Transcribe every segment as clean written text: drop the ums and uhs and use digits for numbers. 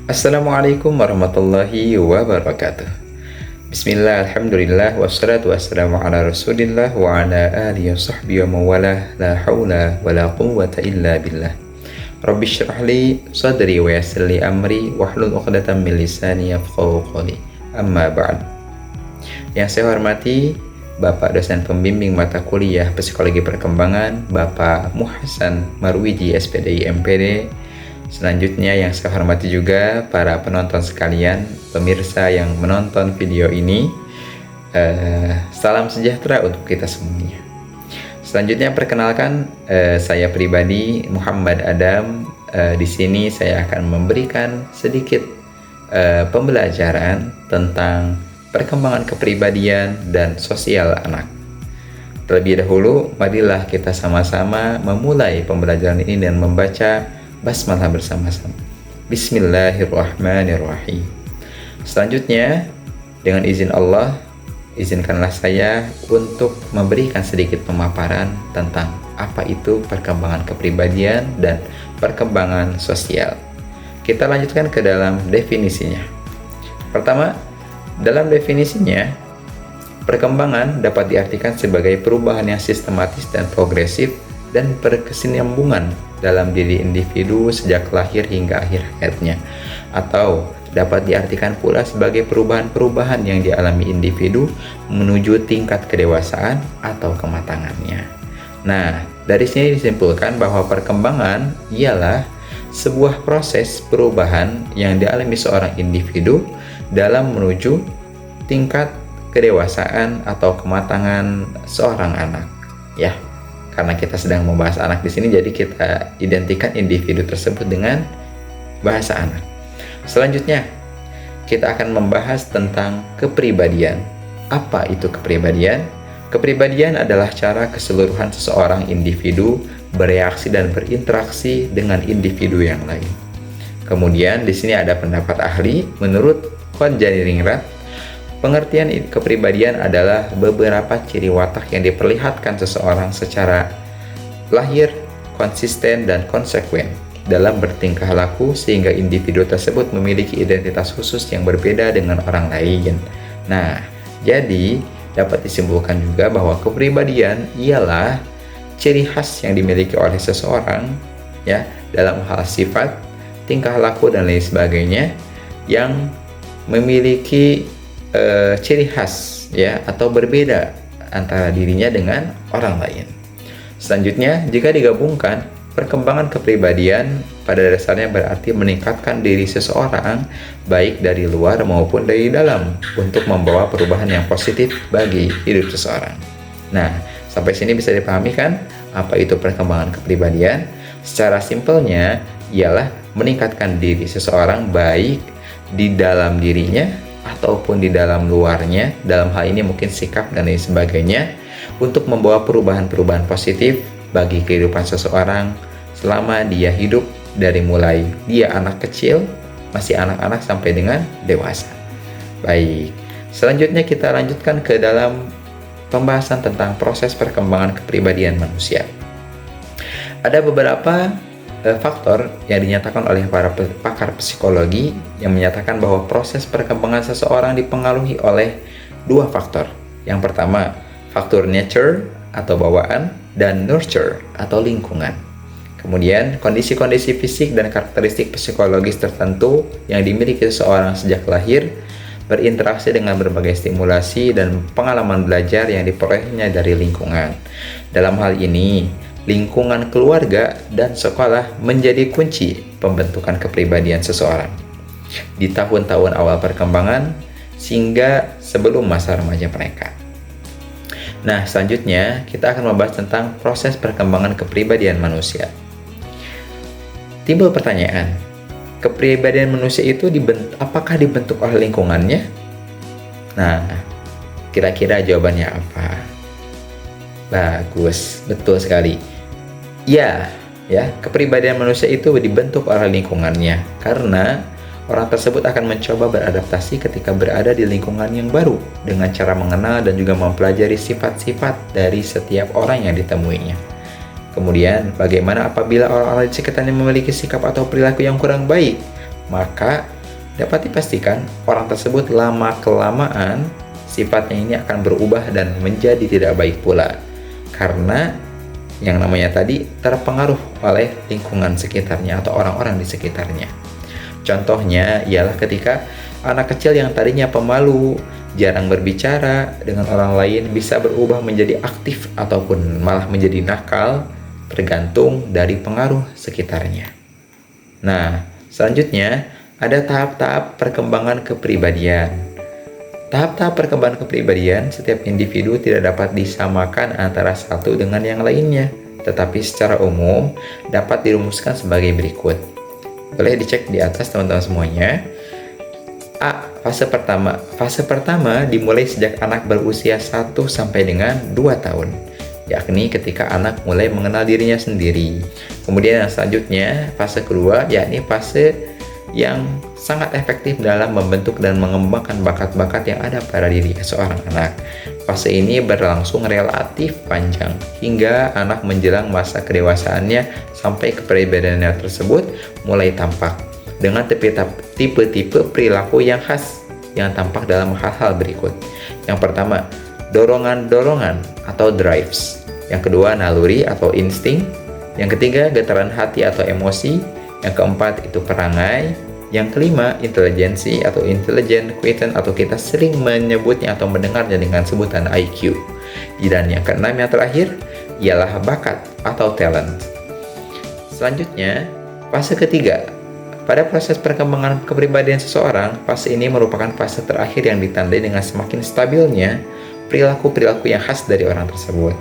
Assalamualaikum warahmatullahi wabarakatuh. Bismillah, alhamdulillah, wassalatu wassalamu ala rasulillah wa ala alihi wa sahbihi wa mawalah, la hawla wa la quwwata illa billah. Rabbi syrah li sadri wa yassir li amri wahlul 'uqdatam min lisani yafqahu qawli. Amma ba'd. Yang saya hormati Bapak dosen pembimbing mata kuliah Psikologi Perkembangan, Bapak Muhsan Marwiji SPDI MPD. Selanjutnya yang saya hormati juga para penonton sekalian, pemirsa yang menonton video ini, salam sejahtera untuk kita semuanya. Selanjutnya perkenalkan, saya pribadi Muhammad Adam. Di sini saya akan memberikan sedikit pembelajaran tentang perkembangan kepribadian dan sosial anak. Terlebih dahulu, marilah kita sama-sama memulai pembelajaran ini dan membaca basmalah bersama-sama. Bismillahirrahmanirrahim. Selanjutnya, dengan izin Allah, izinkanlah saya untuk memberikan sedikit pemaparan tentang apa itu perkembangan kepribadian dan perkembangan sosial. Kita lanjutkan ke dalam definisinya. Pertama, dalam definisinya, perkembangan dapat diartikan sebagai perubahan yang sistematis dan progresif dan berkesinambungan dalam diri individu sejak lahir hingga akhir hayatnya, atau dapat diartikan pula sebagai perubahan-perubahan yang dialami individu menuju tingkat kedewasaan atau kematangannya. Nah, dari sini disimpulkan bahwa perkembangan ialah sebuah proses perubahan yang dialami seorang individu dalam menuju tingkat kedewasaan atau kematangan seorang anak, ya. Karena kita sedang membahas anak di sini, jadi kita identikan individu tersebut dengan bahasa anak. Selanjutnya, kita akan membahas tentang kepribadian. Apa itu kepribadian? Kepribadian adalah cara keseluruhan seseorang individu bereaksi dan berinteraksi dengan individu yang lain. Kemudian di sini ada pendapat ahli. Menurut Khojaningrat, pengertian kepribadian adalah beberapa ciri watak yang diperlihatkan seseorang secara lahir, konsisten, dan konsekuen dalam bertingkah laku sehingga individu tersebut memiliki identitas khusus yang berbeda dengan orang lain. Nah, jadi dapat disimpulkan juga bahwa kepribadian ialah ciri khas yang dimiliki oleh seseorang, ya, dalam hal sifat, tingkah laku, dan lain sebagainya yang memiliki ciri khas, ya, atau berbeda antara dirinya dengan orang lain. Selanjutnya, jika digabungkan, perkembangan kepribadian pada dasarnya berarti meningkatkan diri seseorang baik dari luar maupun dari dalam untuk membawa perubahan yang positif bagi hidup seseorang. Nah, sampai sini bisa dipahami kan apa itu perkembangan kepribadian? Secara simpelnya ialah meningkatkan diri seseorang baik di dalam dirinya ataupun di dalam luarnya, dalam hal ini mungkin sikap dan lain sebagainya, untuk membawa perubahan-perubahan positif bagi kehidupan seseorang selama dia hidup, dari mulai dia anak kecil, masih anak-anak, sampai dengan dewasa. Baik, selanjutnya kita lanjutkan ke dalam pembahasan tentang proses perkembangan kepribadian manusia. Ada beberapa faktor yang dinyatakan oleh para pakar psikologi yang menyatakan bahwa proses perkembangan seseorang dipengaruhi oleh dua faktor. Yang pertama, faktor nature atau bawaan, dan nurture atau lingkungan. Kemudian, kondisi-kondisi fisik dan karakteristik psikologis tertentu yang dimiliki seseorang sejak lahir berinteraksi dengan berbagai stimulasi dan pengalaman belajar yang diperolehnya dari lingkungan. Dalam hal ini, lingkungan keluarga dan sekolah menjadi kunci pembentukan kepribadian seseorang di tahun-tahun awal perkembangan sehingga sebelum masa remaja mereka. Nah, selanjutnya kita akan membahas tentang proses perkembangan kepribadian manusia. Timbul pertanyaan, kepribadian manusia itu apakah dibentuk oleh lingkungannya? Nah, kira-kira jawabannya apa? Bagus, betul sekali. Ya, kepribadian manusia itu dibentuk oleh lingkungannya karena orang tersebut akan mencoba beradaptasi ketika berada di lingkungan yang baru dengan cara mengenal dan juga mempelajari sifat-sifat dari setiap orang yang ditemuinya. Kemudian, bagaimana apabila orang-orang di sekitarnya memiliki sikap atau perilaku yang kurang baik? Maka dapat dipastikan orang tersebut lama-kelamaan sifatnya ini akan berubah dan menjadi tidak baik pula. Karena yang namanya tadi terpengaruh oleh lingkungan sekitarnya atau orang-orang di sekitarnya. Contohnya ialah ketika anak kecil yang tadinya pemalu, jarang berbicara dengan orang lain bisa berubah menjadi aktif ataupun malah menjadi nakal, tergantung dari pengaruh sekitarnya. Nah, selanjutnya ada tahap-tahap perkembangan kepribadian. Tahap-tahap perkembangan kepribadian setiap individu tidak dapat disamakan antara satu dengan yang lainnya, tetapi secara umum dapat dirumuskan sebagai berikut. Boleh dicek di atas teman-teman semuanya. A. Fase pertama. Fase pertama dimulai sejak anak berusia 1 sampai dengan 2 tahun, yakni ketika anak mulai mengenal dirinya sendiri. Kemudian yang selanjutnya, fase kedua, yakni fase yang sangat efektif dalam membentuk dan mengembangkan bakat-bakat yang ada pada diri seorang anak. Fase ini berlangsung relatif panjang hingga anak menjelang masa kedewasaannya sampai kepribadiannya tersebut mulai tampak dengan tipe-tipe perilaku yang khas yang tampak dalam hal-hal berikut. Yang pertama, dorongan-dorongan atau drives. Yang kedua, naluri atau insting. Yang ketiga, getaran hati atau emosi. Yang keempat itu perangai. Yang kelima, intelijensi atau intelligent quotient atau kita sering menyebutnya atau mendengarnya dengan sebutan IQ. Dan yang keenam yang terakhir ialah bakat atau talent. Selanjutnya, fase ketiga. Pada proses perkembangan kepribadian seseorang, fase ini merupakan fase terakhir yang ditandai dengan semakin stabilnya perilaku-perilaku yang khas dari orang tersebut.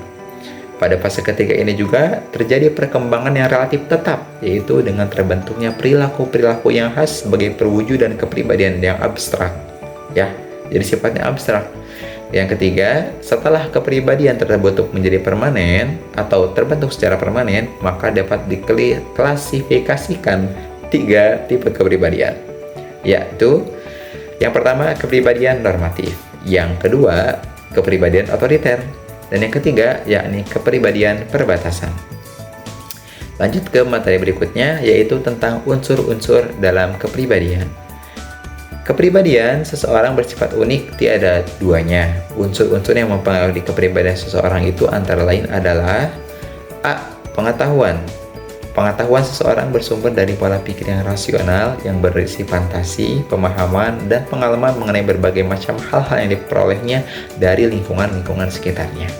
Pada fase ketiga ini juga terjadi perkembangan yang relatif tetap, yaitu dengan terbentuknya perilaku-perilaku yang khas sebagai perwujudan kepribadian yang abstrak. Ya, jadi sifatnya abstrak. Yang ketiga, setelah kepribadian terbentuk menjadi permanen atau terbentuk secara permanen, maka dapat diklasifikasikan 3 tipe kepribadian. Yaitu, yang pertama kepribadian normatif, yang kedua kepribadian otoriter, dan yang ketiga yakni kepribadian perbatasan. Lanjut ke materi berikutnya, yaitu tentang unsur-unsur dalam kepribadian. Kepribadian seseorang bersifat unik, tiada duanya. Unsur-unsur yang mempengaruhi kepribadian seseorang itu antara lain adalah A. Pengetahuan. Pengetahuan seseorang bersumber dari pola pikir yang rasional yang berisi fantasi, pemahaman, dan pengalaman mengenai berbagai macam hal-hal yang diperolehnya dari lingkungan-lingkungan sekitarnya.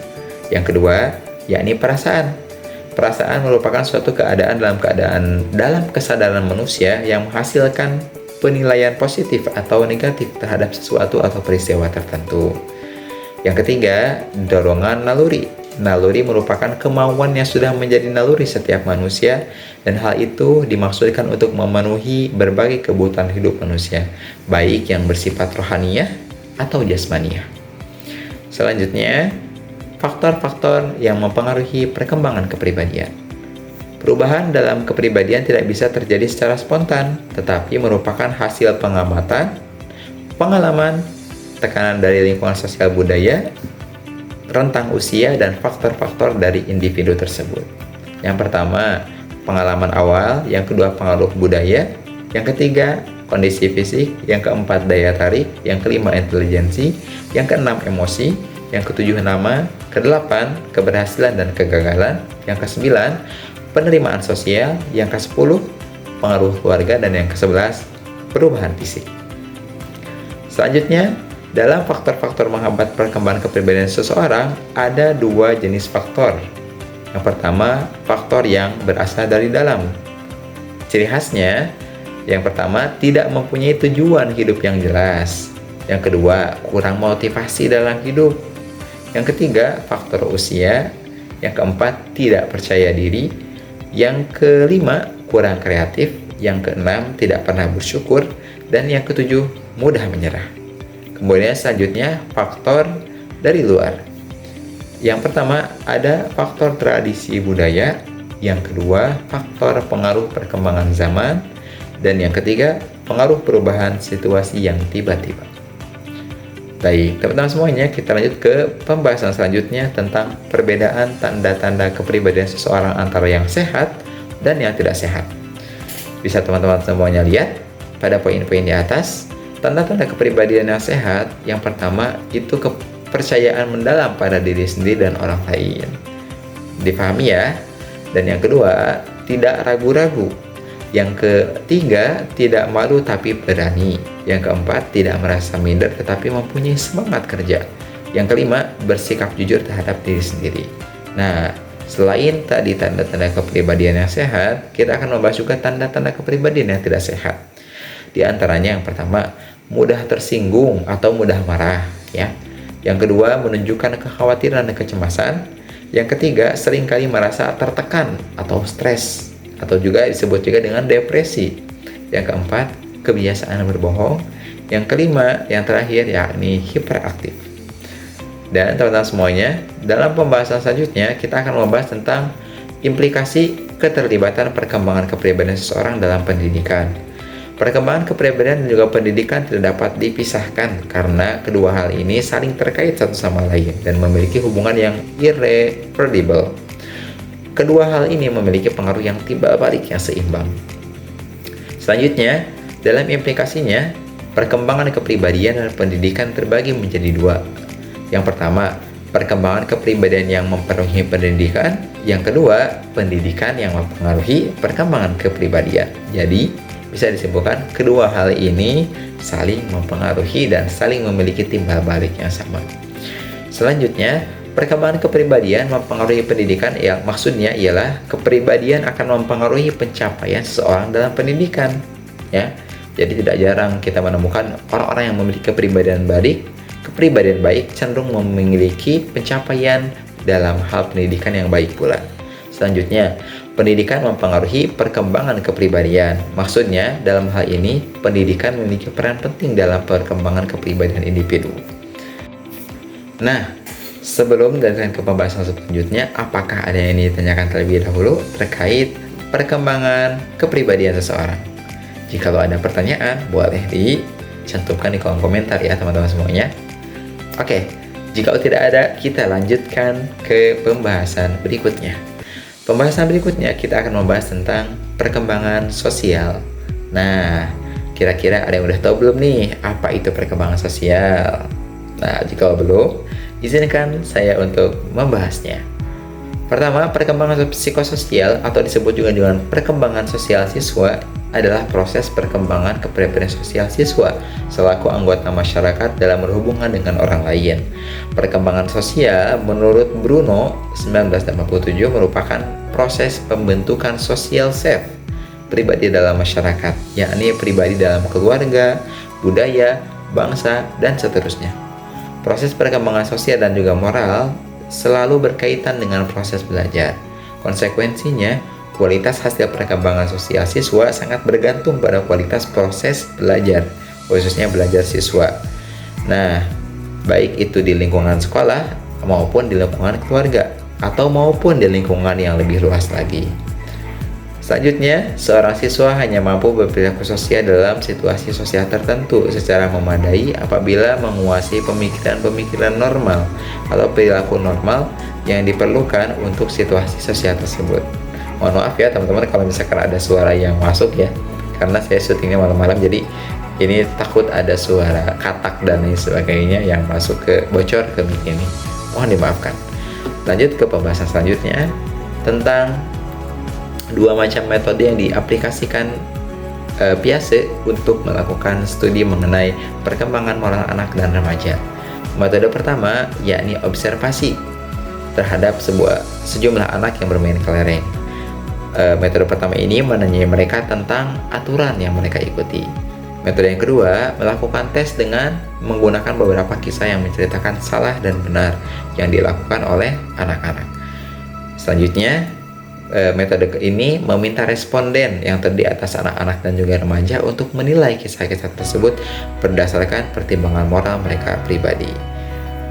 Yang kedua, yakni perasaan. Perasaan merupakan suatu keadaan dalam kesadaran manusia yang menghasilkan penilaian positif atau negatif terhadap sesuatu atau peristiwa tertentu. Yang ketiga, dorongan naluri. Naluri merupakan kemauan yang sudah menjadi naluri setiap manusia, dan hal itu dimaksudkan untuk memenuhi berbagai kebutuhan hidup manusia, baik yang bersifat rohaniah atau jasmaniah. Selanjutnya, faktor-faktor yang mempengaruhi perkembangan kepribadian. Perubahan dalam kepribadian tidak bisa terjadi secara spontan, tetapi merupakan hasil pengamatan, pengalaman, tekanan dari lingkungan sosial budaya, rentang usia, dan faktor-faktor dari individu tersebut. Yang pertama, pengalaman awal. Yang kedua, pengaruh budaya. Yang ketiga, kondisi fisik. Yang keempat, daya tarik. Yang kelima, intelijensi. Yang keenam, emosi. Yang ketujuh, nama. Kedelapan, keberhasilan dan kegagalan. Yang kesembilan, penerimaan sosial. Yang kesepuluh, pengaruh keluarga. Dan yang kesebelas, perubahan fisik. Selanjutnya, dalam faktor-faktor menghambat perkembangan kepribadian seseorang, ada 2 jenis faktor. Yang pertama, faktor yang berasal dari dalam. Ciri khasnya, yang pertama, tidak mempunyai tujuan hidup yang jelas. Yang kedua, kurang motivasi dalam hidup. Yang ketiga, faktor usia. Yang keempat, tidak percaya diri. Yang kelima, kurang kreatif. Yang keenam, tidak pernah bersyukur. Dan yang ketujuh, mudah menyerah. Kemudian selanjutnya, faktor dari luar. Yang pertama, ada faktor tradisi budaya. Yang kedua, faktor pengaruh perkembangan zaman. Dan yang ketiga, pengaruh perubahan situasi yang tiba-tiba. Baik, teman-teman semuanya, kita lanjut ke pembahasan selanjutnya tentang perbedaan tanda-tanda kepribadian seseorang antara yang sehat dan yang tidak sehat. Bisa teman-teman semuanya lihat. pada poin-poin di atas, tanda-tanda kepribadian yang sehat, yang pertama itu kepercayaan mendalam pada diri sendiri dan orang lain. Dipahami ya? Dan yang kedua, tidak ragu-ragu. Yang ketiga, tidak malu tapi berani. Yang keempat, tidak merasa minder tetapi mempunyai semangat kerja. Yang kelima, bersikap jujur terhadap diri sendiri. Nah, selain tadi tanda-tanda kepribadian yang sehat, kita akan membahas juga tanda-tanda kepribadian yang tidak sehat. Di antaranya yang pertama, mudah tersinggung atau mudah marah, ya. Yang kedua, menunjukkan kekhawatiran dan kecemasan. Yang ketiga, seringkali merasa tertekan atau stres, atau juga disebut juga dengan depresi. Yang keempat, kebiasaan berbohong. Yang kelima, yang terakhir yakni hiperaktif. Dan teman-teman semuanya, dalam pembahasan selanjutnya kita akan membahas tentang implikasi keterlibatan perkembangan kepribadian seseorang dalam pendidikan. Perkembangan kepribadian dan juga pendidikan tidak dapat dipisahkan karena kedua hal ini saling terkait satu sama lain dan memiliki hubungan yang irreversible. Kedua hal ini memiliki pengaruh yang timbal balik yang seimbang. Selanjutnya, dalam implikasinya, perkembangan kepribadian dan pendidikan terbagi menjadi dua. Yang pertama, perkembangan kepribadian yang mempengaruhi pendidikan. Yang kedua, pendidikan yang mempengaruhi perkembangan kepribadian. Jadi, bisa disimpulkan kedua hal ini saling mempengaruhi dan saling memiliki timbal balik yang sama. Selanjutnya, perkembangan kepribadian mempengaruhi pendidikan, yang maksudnya ialah kepribadian akan mempengaruhi pencapaian seseorang dalam pendidikan, ya. Jadi tidak jarang kita menemukan orang-orang yang memiliki kepribadian baik cenderung memiliki pencapaian dalam hal pendidikan yang baik pula. Selanjutnya, pendidikan mempengaruhi perkembangan kepribadian. Maksudnya, dalam hal ini, pendidikan memiliki peran penting dalam perkembangan kepribadian individu. Nah, sebelum dilanjutkan ke pembahasan selanjutnya, apakah ada yang ingin ditanyakan terlebih dahulu terkait perkembangan kepribadian seseorang? Jika ada pertanyaan, boleh dicantumkan di kolom komentar ya teman-teman semuanya. Oke, jika tidak ada, kita lanjutkan ke pembahasan berikutnya. Pembahasan berikutnya kita akan membahas tentang perkembangan sosial. Nah, kira-kira ada yang udah tahu belum nih apa itu perkembangan sosial? Nah, jika belum, izinkan saya untuk membahasnya. Pertama, perkembangan psikososial atau disebut juga dengan perkembangan sosial siswa adalah proses perkembangan kepribadian sosial siswa selaku anggota masyarakat dalam berhubungan dengan orang lain. Perkembangan sosial menurut Bruno 1987 merupakan proses pembentukan social self pribadi dalam masyarakat, yakni pribadi dalam keluarga, budaya, bangsa, dan seterusnya. Proses perkembangan sosial dan juga moral selalu berkaitan dengan proses belajar. Konsekuensinya, kualitas hasil perkembangan sosial siswa sangat bergantung pada kualitas proses belajar, khususnya belajar siswa. Nah, baik itu di lingkungan sekolah maupun di lingkungan keluarga atau maupun di lingkungan yang lebih luas lagi. Selanjutnya, seorang siswa hanya mampu berperilaku sosial dalam situasi sosial tertentu secara memadai apabila menguasai pemikiran-pemikiran normal atau perilaku normal yang diperlukan untuk situasi sosial tersebut. Mohon maaf ya teman-teman kalau misalkan ada suara yang masuk ya, karena saya syutingnya malam-malam, jadi ini takut ada suara katak dan lain sebagainya yang masuk ke bocor ke mic ini. Mohon dimaafkan. Lanjut ke pembahasan selanjutnya tentang dua macam metode yang diaplikasikan Piaget untuk melakukan studi mengenai perkembangan moral anak dan remaja. Metode pertama yakni observasi terhadap sejumlah anak yang bermain kelereng. Metode pertama ini menanyai mereka tentang aturan yang mereka ikuti. Metode yang kedua melakukan tes dengan menggunakan beberapa kisah yang menceritakan salah dan benar yang dilakukan oleh anak-anak. Selanjutnya, metode ini meminta responden yang terdiri atas anak-anak dan juga remaja untuk menilai kisah-kisah tersebut berdasarkan pertimbangan moral mereka pribadi.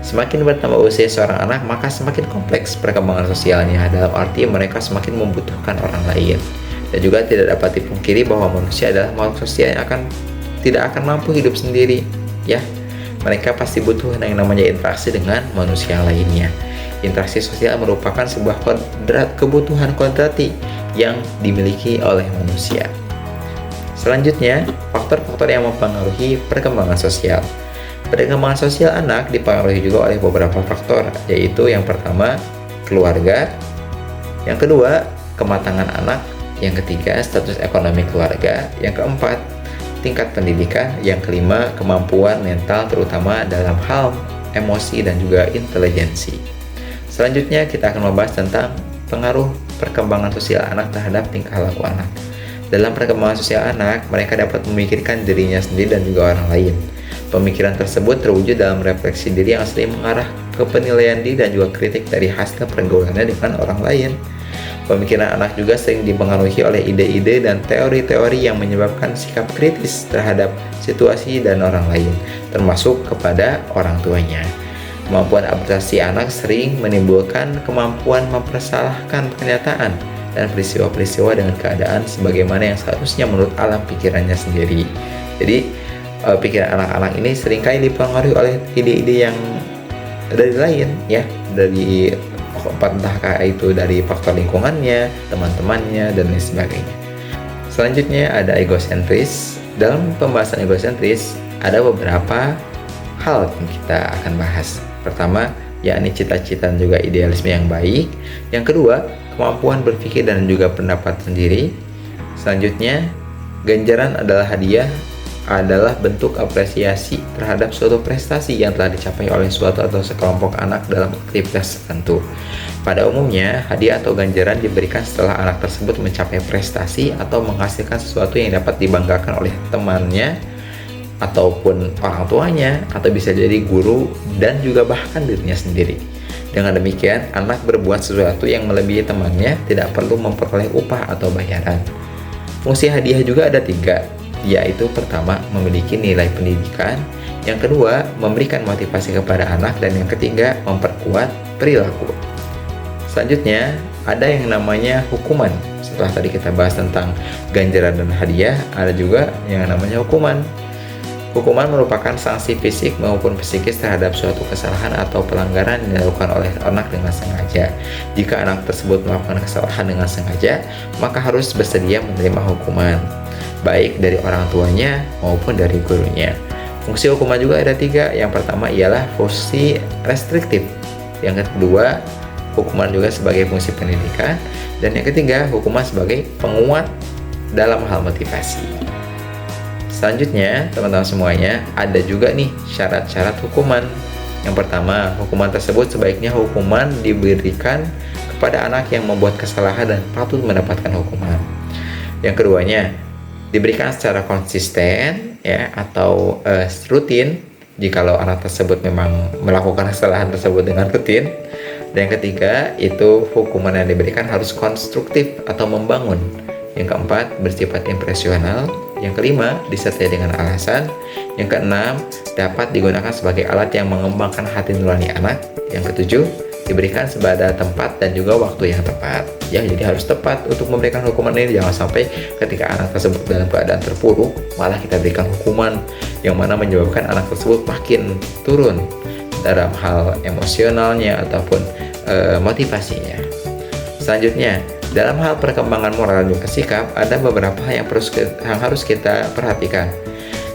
Semakin bertambah usia seorang anak, maka semakin kompleks perkembangan sosialnya, dalam arti mereka semakin membutuhkan orang lain. Dan juga tidak dapat dipungkiri bahwa manusia adalah makhluk sosial yang tidak akan mampu hidup sendiri, ya. Mereka pasti butuh yang namanya interaksi dengan manusia lainnya. Interaksi sosial merupakan sebuah kebutuhan kodrati yang dimiliki oleh manusia. Selanjutnya, faktor-faktor yang mempengaruhi perkembangan sosial. Perkembangan sosial anak dipengaruhi juga oleh beberapa faktor, yaitu yang pertama, keluarga, yang kedua, kematangan anak, yang ketiga, status ekonomi keluarga, yang keempat, tingkat pendidikan, yang kelima, kemampuan mental terutama dalam hal emosi dan juga intelijensi. Selanjutnya kita akan membahas tentang pengaruh perkembangan sosial anak terhadap tingkah laku anak. Dalam perkembangan sosial anak, mereka dapat memikirkan dirinya sendiri dan juga orang lain. Pemikiran tersebut terwujud dalam refleksi diri yang sering mengarah ke penilaian diri dan juga kritik dari hasil pergaulannya dengan orang lain. Pemikiran anak juga sering dipengaruhi oleh ide-ide dan teori-teori yang menyebabkan sikap kritis terhadap situasi dan orang lain, termasuk kepada orang tuanya. Kemampuan adaptasi anak sering menimbulkan kemampuan mempersalahkan kenyataan dan peristiwa-peristiwa dengan keadaan sebagaimana yang seharusnya menurut alam pikirannya sendiri. Jadi, pikiran anak-anak ini seringkali dipengaruhi oleh ide-ide yang dari lain, ya, dari entahkah itu dari faktor lingkungannya, teman-temannya, dan lain sebagainya. Selanjutnya ada egosentris. Dalam pembahasan egosentris ada beberapa hal yang kita akan bahas. Pertama, yakni cita-cita dan juga idealisme yang baik. Yang kedua, kemampuan berpikir dan juga pendapat sendiri. Selanjutnya, ganjaran adalah hadiah, adalah bentuk apresiasi terhadap suatu prestasi yang telah dicapai oleh suatu atau sekelompok anak dalam aktivitas tertentu. Pada umumnya, hadiah atau ganjaran diberikan setelah anak tersebut mencapai prestasi atau menghasilkan sesuatu yang dapat dibanggakan oleh temannya ataupun orang tuanya, atau bisa jadi guru dan juga bahkan dirinya sendiri. Dengan demikian, anak berbuat sesuatu yang melebihi temannya, tidak perlu memperoleh upah atau bayaran. Fungsi hadiah juga ada 3, yaitu pertama, memiliki nilai pendidikan, yang kedua, memberikan motivasi kepada anak, dan yang ketiga, memperkuat perilaku. Selanjutnya, ada yang namanya hukuman. Setelah tadi kita bahas tentang ganjaran dan hadiah, ada juga yang namanya hukuman. Hukuman merupakan sanksi fisik maupun psikis terhadap suatu kesalahan atau pelanggaran yang dilakukan oleh anak dengan sengaja. Jika anak tersebut melakukan kesalahan dengan sengaja, maka harus bersedia menerima hukuman, baik dari orang tuanya maupun dari gurunya. Fungsi hukuman juga ada 3. Yang pertama ialah fungsi restriktif. Yang kedua, hukuman juga sebagai fungsi pendidikan. Dan yang ketiga, hukuman sebagai penguat dalam hal motivasi. Selanjutnya, teman-teman semuanya, ada juga nih syarat-syarat hukuman. Yang pertama, hukuman tersebut sebaiknya hukuman diberikan kepada anak yang membuat kesalahan dan patut mendapatkan hukuman. Yang keduanya, diberikan secara konsisten, ya, atau rutin jikalau anak tersebut memang melakukan kesalahan tersebut dengan rutin. Dan yang ketiga, itu hukuman yang diberikan harus konstruktif atau membangun. Yang keempat, bersifat impresional. Yang kelima, disertai dengan alasan. Yang keenam, dapat digunakan sebagai alat yang mengembangkan hati nurani anak. Yang ketujuh, diberikan pada tempat dan juga waktu yang tepat. Ya, jadi harus tepat untuk memberikan hukuman ini. Jangan sampai ketika anak tersebut dalam keadaan terpuruk, malah kita berikan hukuman yang mana menyebabkan anak tersebut makin turun dalam hal emosionalnya ataupun motivasinya. Selanjutnya, dalam hal perkembangan moral dan juga sikap, ada beberapa hal yang harus kita perhatikan.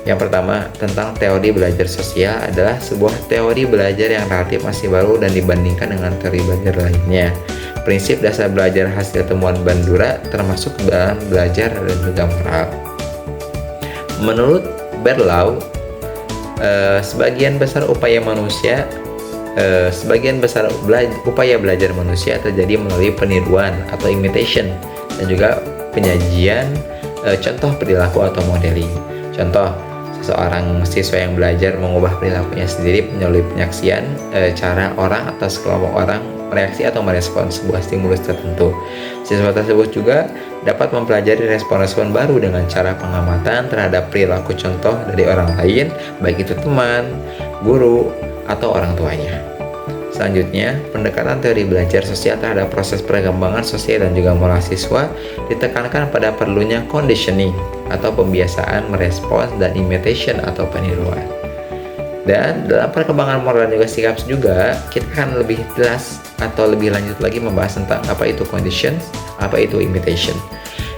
Yang pertama, tentang teori belajar sosial adalah sebuah teori belajar yang relatif masih baru dan dibandingkan dengan teori belajar lainnya. Prinsip dasar belajar hasil temuan Bandura termasuk dalam belajar dan juga moral. Menurut Berlau, sebagian besar upaya belajar manusia terjadi melalui peniruan atau imitation dan juga penyajian contoh perilaku atau modeling. Contoh, seseorang siswa yang belajar mengubah perilakunya sendiri melalui penyaksian cara orang atau sekelompok orang mereaksi atau merespon sebuah stimulus tertentu. Siswa tersebut juga dapat mempelajari respon-respon baru dengan cara pengamatan terhadap perilaku contoh dari orang lain, baik itu teman, guru, atau orang tuanya. Selanjutnya, pendekatan teori belajar sosial terhadap proses perkembangan sosial dan juga moral siswa ditekankan pada perlunya conditioning atau pembiasaan merespons dan imitation atau peniruan. Dan dalam perkembangan moral dan juga sikap juga, kita akan lebih jelas atau lebih lanjut lagi membahas tentang apa itu condition, apa itu imitation.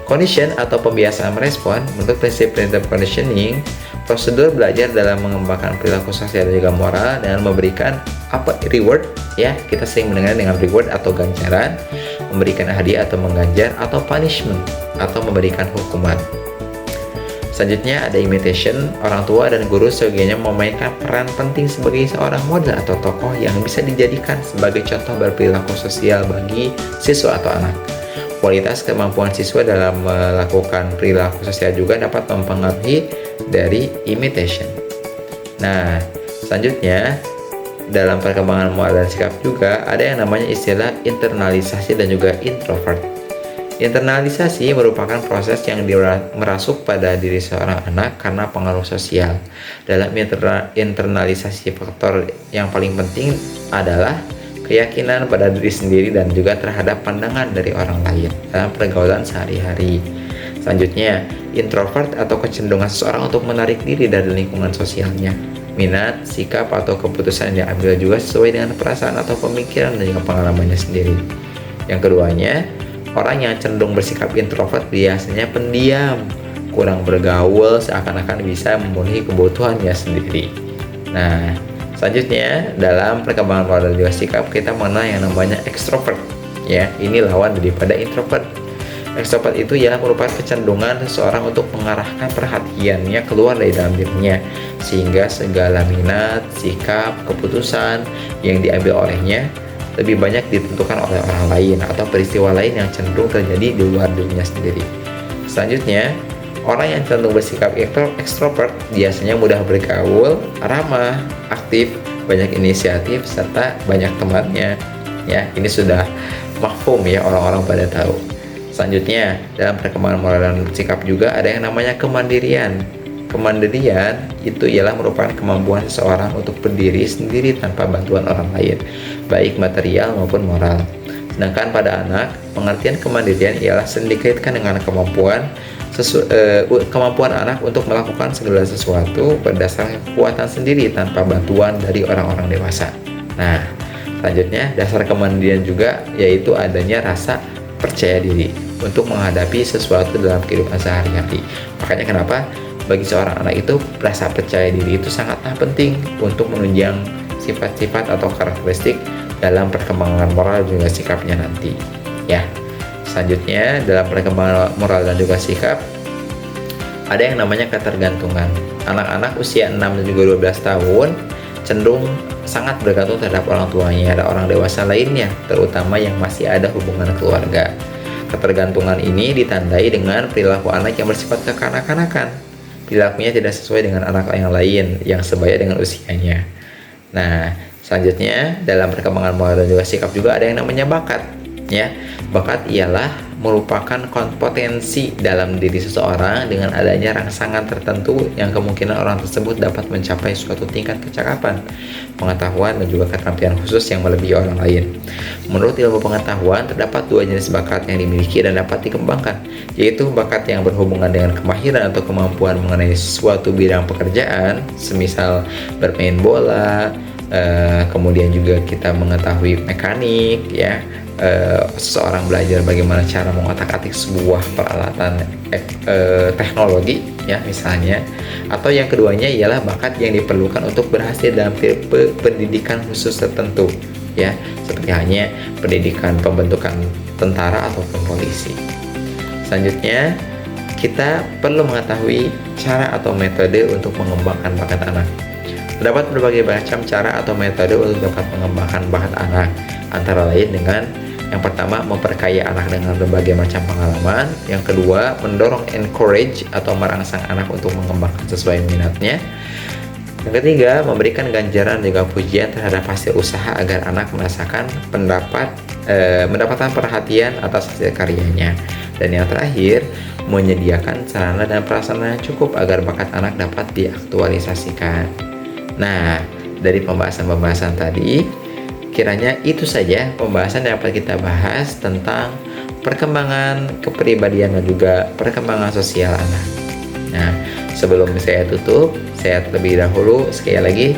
Condition atau pembiasaan merespon, menurut prinsip-prinsip conditioning, prosedur belajar dalam mengembangkan perilaku sosial dan juga moral dengan memberikan reward, ya, kita sering mendengar dengan reward atau ganjaran, memberikan hadiah atau mengganjar, atau punishment atau memberikan hukuman. Selanjutnya ada imitation. Orang tua dan guru sebagiannya memainkan peran penting sebagai seorang model atau tokoh yang bisa dijadikan sebagai contoh berperilaku sosial bagi siswa atau anak. Kualitas kemampuan siswa dalam melakukan perilaku sosial juga dapat mempengaruhi dari imitation. Nah, selanjutnya dalam perkembangan moral dan sikap juga ada yang namanya istilah internalisasi dan juga introvert. Internalisasi merupakan proses yang merasuk pada diri seorang anak karena pengaruh sosial. Dalam internalisasi, faktor yang paling penting adalah keyakinan pada diri sendiri dan juga terhadap pandangan dari orang lain dalam pergaulan sehari-hari. Selanjutnya, introvert atau kecenderungan seseorang untuk menarik diri dari lingkungan sosialnya. Minat, sikap, atau keputusan yang diambil juga sesuai dengan perasaan atau pemikiran dan juga pengalamannya sendiri. Yang keduanya, orang yang cenderung bersikap introvert biasanya pendiam, kurang bergaul, seakan-akan bisa memenuhi kebutuhannya sendiri. Nah, selanjutnya dalam perkembangan moral dan juga sikap kita mengenal yang namanya extrovert, ya. Ini lawan daripada introvert. Extrovert itu ialah merupakan kecenderungan seseorang untuk mengarahkan perhatiannya keluar dari dalam dirinya, sehingga segala minat, sikap, keputusan yang diambil olehnya lebih banyak ditentukan oleh orang lain atau peristiwa lain yang cenderung terjadi di luar dirinya sendiri. Selanjutnya, orang yang cenderung bersikap extrovert biasanya mudah bergaul, ramah, aktif, banyak inisiatif, serta banyak temannya. Ya, ini sudah mafhum, ya, orang-orang pada tahu. Selanjutnya, dalam perkembangan moral dan sikap juga ada yang namanya kemandirian. Kemandirian itu ialah merupakan kemampuan seseorang untuk berdiri sendiri tanpa bantuan orang lain, baik material maupun moral. Sedangkan pada anak, pengertian kemandirian ialah sering dikaitkan dengan kemampuan anak untuk melakukan segala sesuatu berdasarkan kekuatan sendiri tanpa bantuan dari orang-orang dewasa. Nah, selanjutnya dasar kemandirian juga yaitu adanya rasa percaya diri untuk menghadapi sesuatu dalam kehidupan sehari-hari. Makanya kenapa bagi seorang anak itu rasa percaya diri itu sangatlah penting untuk menunjang sifat-sifat atau karakteristik dalam perkembangan moral dan juga sikapnya nanti, ya. Selanjutnya dalam perkembangan moral dan juga sikap ada yang namanya ketergantungan. Anak-anak usia 6 dan juga 12 tahun cenderung sangat bergantung terhadap orang tuanya. Ada orang dewasa lainnya, terutama yang masih ada hubungan keluarga. Ketergantungan ini ditandai dengan perilaku anak yang bersifat kekanak-kanakan. Perilakunya tidak sesuai dengan anak yang lain yang sebaya dengan usianya. Nah, selanjutnya dalam perkembangan moral dan juga sikap juga ada yang namanya bakat, ya. Bakat ialah merupakan potensi dalam diri seseorang dengan adanya rangsangan tertentu yang kemungkinan orang tersebut dapat mencapai suatu tingkat kecakapan, pengetahuan, dan juga keterampilan khusus yang melebihi orang lain. Menurut ilmu pengetahuan, terdapat dua jenis bakat yang dimiliki dan dapat dikembangkan, yaitu bakat yang berhubungan dengan kemahiran atau kemampuan mengenai suatu bidang pekerjaan, semisal bermain bola, kemudian juga kita mengetahui mekanik, ya. Seseorang belajar bagaimana cara mengotak-atik sebuah peralatan teknologi, ya, misalnya. Atau yang keduanya ialah bakat yang diperlukan untuk berhasil dalam tipe pendidikan khusus tertentu, ya, seperti hanya pendidikan pembentukan tentara ataupun polisi. Selanjutnya kita perlu mengetahui cara atau metode untuk mengembangkan bakat anak. Terdapat berbagai macam cara atau metode untuk dapat mengembangkan bakat anak, antara lain dengan yang pertama, memperkaya anak dengan berbagai macam pengalaman. Yang kedua, mendorong encourage atau merangsang anak untuk mengembangkan sesuai minatnya. Yang ketiga, memberikan ganjaran dan juga pujian terhadap hasil usaha agar anak merasakan mendapatkan perhatian atas hasil karyanya. Dan yang terakhir, menyediakan sarana dan prasarana yang cukup agar bakat anak dapat diaktualisasikan. Nah, dari pembahasan-pembahasan tadi, kiranya itu saja pembahasan yang dapat kita bahas tentang perkembangan kepribadian dan juga perkembangan sosial anak. Nah, sebelum saya tutup, saya terlebih dahulu sekali lagi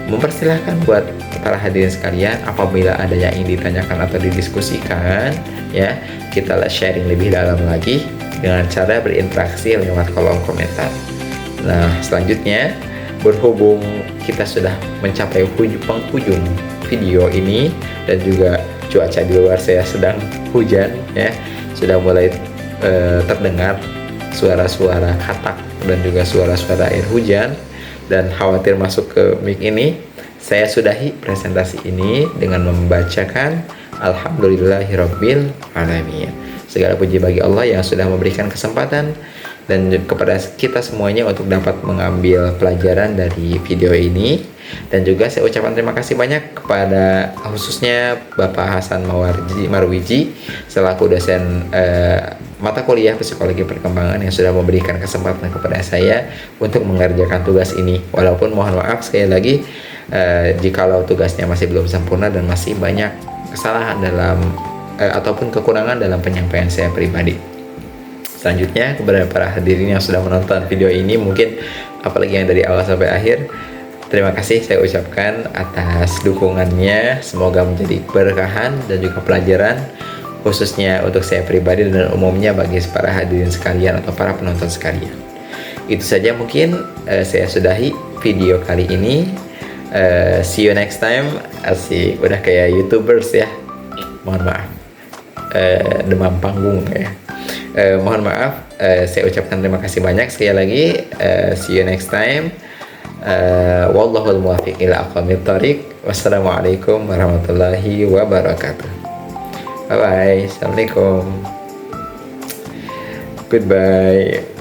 mempersilahkan buat para hadirin sekalian, apabila ada yang ingin ditanyakan atau didiskusikan, ya, kita sharing lebih dalam lagi. dengan cara berinteraksi lewat kolom komentar. Nah, selanjutnya, berhubung kita sudah mencapai penghujung video ini dan juga cuaca di luar saya sedang hujan ya, sudah mulai terdengar suara-suara katak dan juga suara-suara air hujan dan khawatir masuk ke mic ini, saya sudahi presentasi ini dengan membacakan Alhamdulillahirabbil alamin. Segala puji bagi Allah yang sudah memberikan kesempatan dan kepada kita semuanya untuk dapat mengambil pelajaran dari video ini. Dan juga saya ucapkan terima kasih banyak kepada khususnya Bapak Hasan Marwiji selaku dosen mata kuliah Psikologi Perkembangan yang sudah memberikan kesempatan kepada saya untuk mengerjakan tugas ini. Walaupun mohon maaf sekali lagi jikalau tugasnya masih belum sempurna dan masih banyak kesalahan dalam ataupun kekurangan dalam penyampaian saya pribadi. Selanjutnya, kepada para hadirin yang sudah menonton video ini, mungkin apalagi yang dari awal sampai akhir, terima kasih saya ucapkan atas dukungannya. Semoga menjadi keberkahan dan juga pelajaran khususnya untuk saya pribadi dan umumnya bagi para hadirin sekalian atau para penonton sekalian. Itu saja mungkin saya sudahi video kali ini. See you next time. Asik, udah kayak YouTubers ya. Mohon maaf. Demam panggung ya. Mohon maaf. Saya ucapkan terima kasih banyak sekali lagi. See you next time. Wallahul muwaffiq ila aqwamit thoriq. Wassalamualaikum warahmatullahi wabarakatuh. Bye bye. Assalamualaikum. Goodbye.